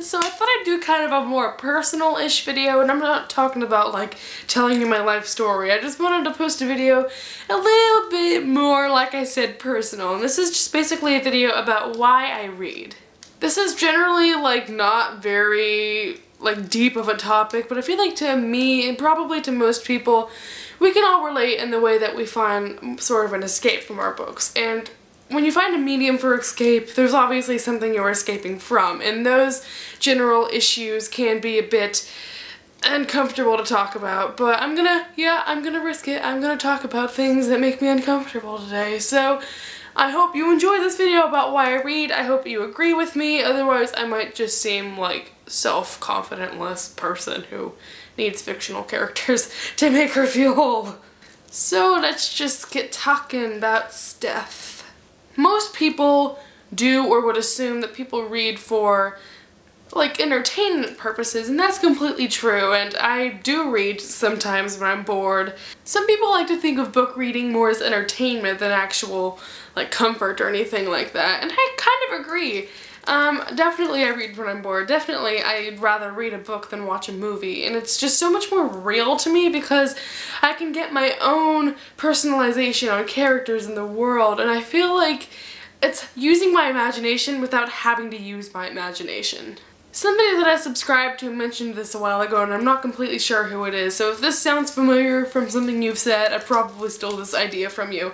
So I thought I'd do kind of a more personal-ish video, and I'm not talking about like telling you my life story. I just wanted to post a video a little bit more, like I said, personal. And this is just basically a video about why I read. This is generally like not very like deep of a topic, but I feel like to me and probably to most people, we can all relate in the way that we find sort of an escape from our books. And when you find a medium for escape, there's obviously something you're escaping from, and those general issues can be a bit uncomfortable to talk about, but I'm gonna risk it. I'm gonna talk about things that make me uncomfortable today. So I hope you enjoy this video about why I read. I hope you agree with me, otherwise I might just seem like self-confident-less person who needs fictional characters to make her feel whole. So let's just get talking about stuff. Most people do or would assume that people read for like entertainment purposes, and that's completely true, and I do read sometimes when I'm bored. Some people like to think of book reading more as entertainment than actual like comfort or anything like that, and I kind of agree. Definitely I read when I'm bored. Definitely I'd rather read a book than watch a movie, and it's just so much more real to me because I can get my own personalization on characters in the world, and I feel like it's using my imagination without having to use my imagination. Somebody that I subscribe to mentioned this a while ago, and I'm not completely sure who it is, so if this sounds familiar from something you've said, I probably stole this idea from you.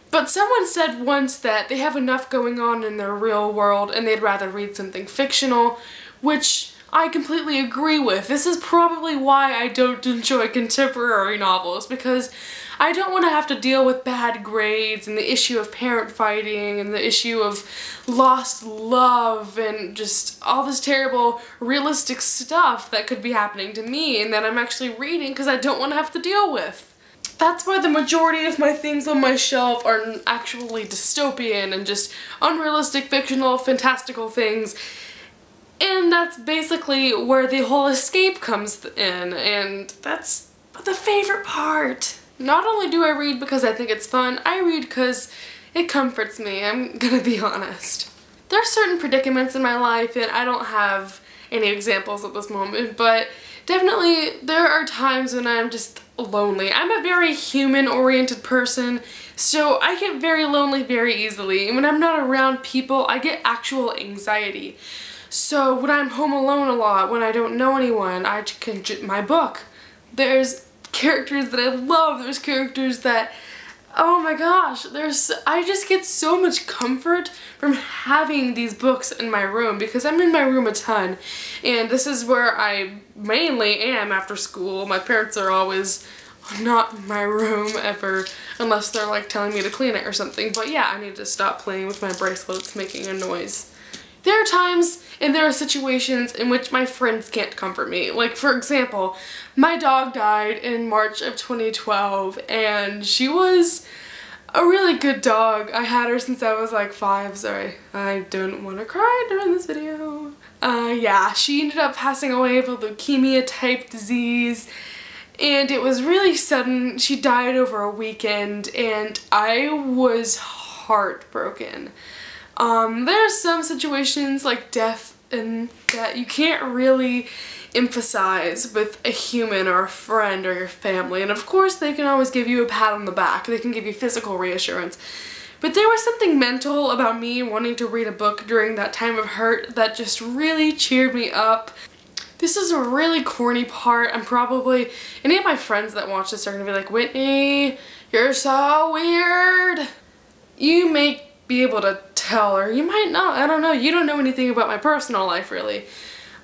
But someone said once that they have enough going on in their real world and they'd rather read something fictional, which I completely agree with. This is probably why I don't enjoy contemporary novels, because I don't want to have to deal with bad grades and the issue of parent fighting and the issue of lost love and just all this terrible realistic stuff that could be happening to me and that I'm actually reading because I don't want to have to deal with. That's why the majority of my things on my shelf are actually dystopian and just unrealistic, fictional, fantastical things. And that's basically where the whole escape comes in, and that's the favorite part. Not only do I read because I think it's fun, I read because it comforts me, I'm gonna be honest. There are certain predicaments in my life, and I don't have any examples at this moment, but definitely there are times when I'm just lonely. I'm a very human-oriented person, so I get very lonely very easily, and when I'm not around people, I get actual anxiety. So when I'm home alone a lot, when I don't know anyone, I can my book. There's characters that I love, there's characters that, oh my gosh, I just get so much comfort from having these books in my room because I'm in my room a ton, and this is where I mainly am after school. My parents are always not in my room ever unless they're like telling me to clean it or something, but yeah, I need to stop playing with my bracelets making a noise. There are times and there are situations in which my friends can't comfort me. Like, for example, my dog died in March of 2012, and she was a really good dog. I had her since I was like 5. Sorry, I don't want to cry during this video. Yeah, she ended up passing away of a leukemia-type disease, and it was really sudden. She died over a weekend, and I was heartbroken. There's some situations like death and that you can't really emphasize with a human or a friend or your family, and of course they can always give you a pat on the back, they can give you physical reassurance, but there was something mental about me wanting to read a book during that time of hurt that just really cheered me up. This is a really corny part. I'm probably, any of my friends that watch this are gonna be like, Whitney, you're so weird. You may be able to tell, or you might not, I don't know, you don't know anything about my personal life really.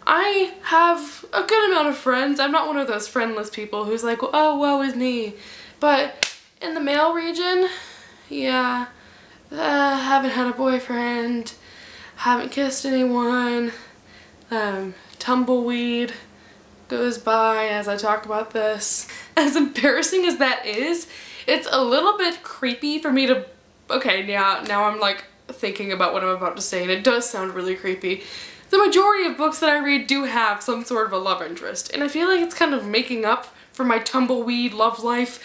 I have a good amount of friends. I'm not one of those friendless people who's like, oh, woe is me. But in the male region, yeah, haven't had a boyfriend, haven't kissed anyone, tumbleweed goes by as I talk about this. As embarrassing as that is, it's a little bit creepy for me to, okay, now I'm like thinking about what I'm about to say, and it does sound really creepy. The majority of books that I read do have some sort of a love interest, and I feel like it's kind of making up for my tumbleweed love life.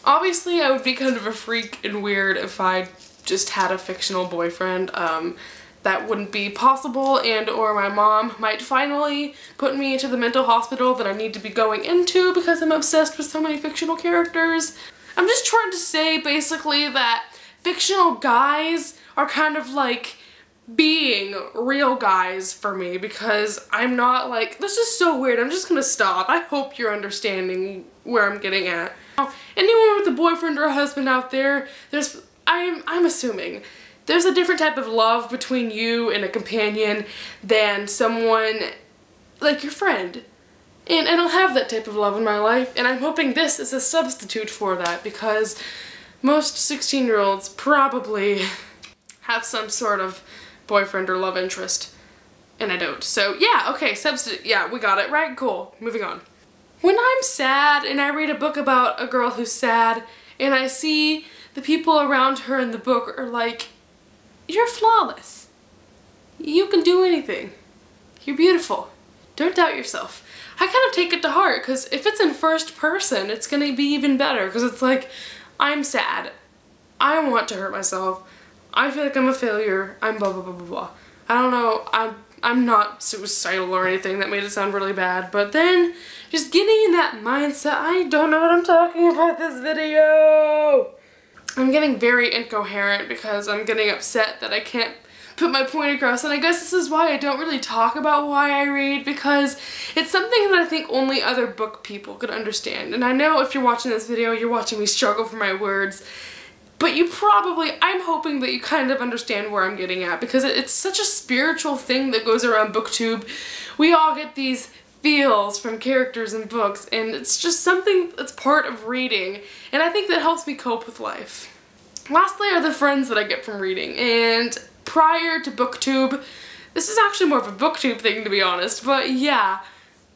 Obviously I would be kind of a freak and weird if I just had a fictional boyfriend. that wouldn't be possible, and or my mom might finally put me into the mental hospital that I need to be going into because I'm obsessed with so many fictional characters. I'm just trying to say basically that fictional guys are kind of like being real guys for me, because I'm not like, this is so weird, I'm just gonna stop. I hope you're understanding where I'm getting at. Now, anyone with a boyfriend or a husband out there, I'm assuming there's a different type of love between you and a companion than someone like your friend. And I don't have that type of love in my life, and I'm hoping this is a substitute for that, because most 16-year-olds probably have some sort of boyfriend or love interest, and I don't. So yeah, okay, substitute, yeah, we got it, right? Cool, moving on. When I'm sad and I read a book about a girl who's sad, and I see the people around her in the book are like, you're flawless. You can do anything. You're beautiful. Don't doubt yourself. I kind of take it to heart, because if it's in first person, it's gonna be even better, because it's like, I'm sad. I want to hurt myself. I feel like I'm a failure. I'm blah blah blah blah blah. I don't know, I'm not suicidal or anything. That made it sound really bad, but then just getting in that mindset, I don't know what I'm talking about this video. I'm getting very incoherent because I'm getting upset that I can't put my point across, and I guess this is why I don't really talk about why I read, because it's something that I think only other book people could understand. And I know if you're watching this video, you're watching me struggle for my words, but you probably, I'm hoping that you kind of understand where I'm getting at, because it's such a spiritual thing that goes around BookTube. We all get these feels from characters in books, and it's just something that's part of reading, and I think that helps me cope with life. Lastly are the friends that I get from reading, and prior to BookTube, this is actually more of a BookTube thing to be honest, but yeah,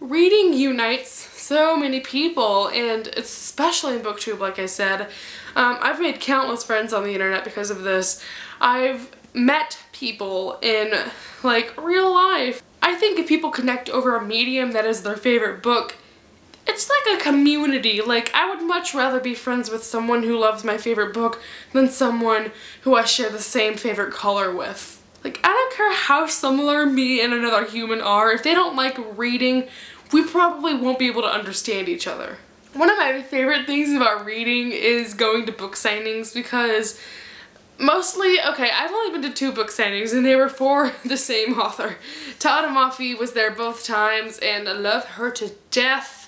reading unites so many people, and especially in BookTube, like I said. I've made countless friends on the internet because of this. I've met people in like real life. I think if people connect over a medium that is their favorite book, it's like a community. Like, I would much rather be friends with someone who loves my favorite book than someone who I share the same favorite color with. Like, I don't care how similar me and another human are, if they don't like reading, we probably won't be able to understand each other. One of my favorite things about reading is going to book signings, because mostly, okay, I've only been to 2 book signings and they were for the same author. Tada Mafi was there both times and I love her to death.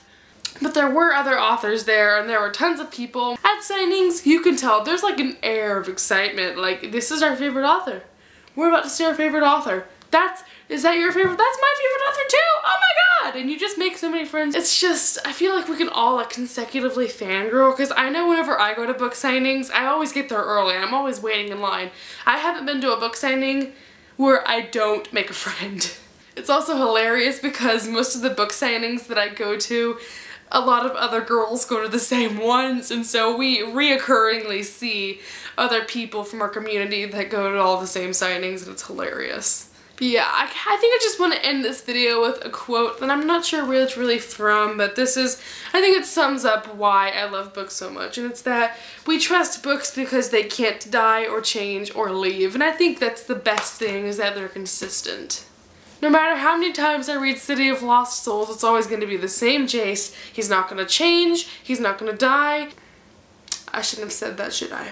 But there were other authors there, and there were tons of people. At signings, you can tell there's like an air of excitement, like, this is our favorite author. We're about to see our favorite author. Is that your favorite? That's my favorite author too! Oh my god! And you just make so many friends. It's just, I feel like we can all like consecutively fangirl, because I know whenever I go to book signings, I always get there early. I'm always waiting in line. I haven't been to a book signing where I don't make a friend. It's also hilarious because most of the book signings that I go to, a lot of other girls go to the same ones, and so we reoccurringly see other people from our community that go to all the same signings, and it's hilarious. But yeah, I think I just want to end this video with a quote that I'm not sure where it's really from, but this is, I think it sums up why I love books so much, and it's that we trust books because they can't die or change or leave, and I think that's the best thing, is that they're consistent. No matter how many times I read City of Lost Souls, it's always going to be the same Jace. He's not going to change, he's not going to die. I shouldn't have said that, should I?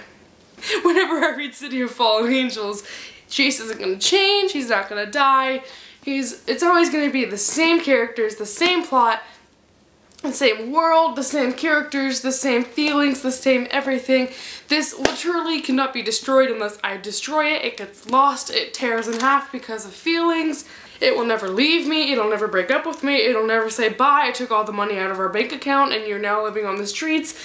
Whenever I read City of Fallen Angels, Jace isn't going to change, he's not going to die. It's always going to be the same characters, the same plot, the same world, the same characters, the same feelings, the same everything. This literally cannot be destroyed unless I destroy it. It gets lost, it tears in half because of feelings. It will never leave me, it'll never break up with me, it'll never say bye, I took all the money out of our bank account and you're now living on the streets.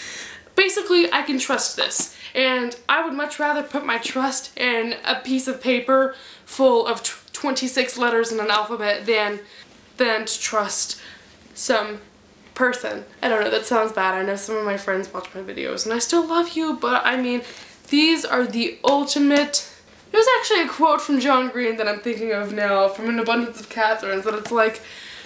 Basically, I can trust this, and I would much rather put my trust in a piece of paper full of 26 letters in an alphabet than to trust some person. I don't know, that sounds bad. I know some of my friends watch my videos and I still love you, but I mean, these are the ultimate. There's actually a quote from John Green that I'm thinking of now from An Abundance of Catherines, that it's like,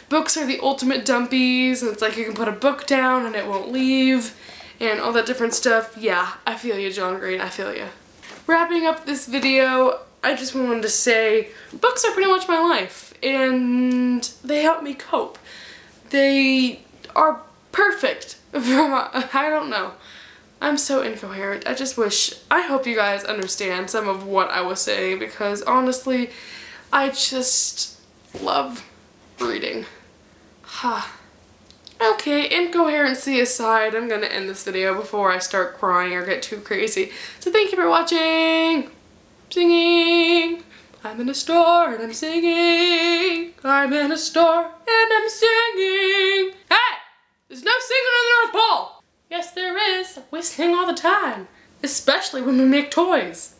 books are the ultimate dumpies, and it's like you can put a book down and it won't leave, and all that different stuff. Yeah, I feel you, John Green, I feel you. Wrapping up this video, I just wanted to say books are pretty much my life, and they help me cope. They are perfect for I don't know. I'm so incoherent. I hope you guys understand some of what I was saying, because honestly, I just love reading. Ha. Okay, incoherency aside, I'm gonna end this video before I start crying or get too crazy. So thank you for watching. Singing. I'm in a store and I'm singing. I'm in a store and I'm singing. Hey! There's no singing in the North Pole! Yes, there is. We sing all the time. Especially when we make toys.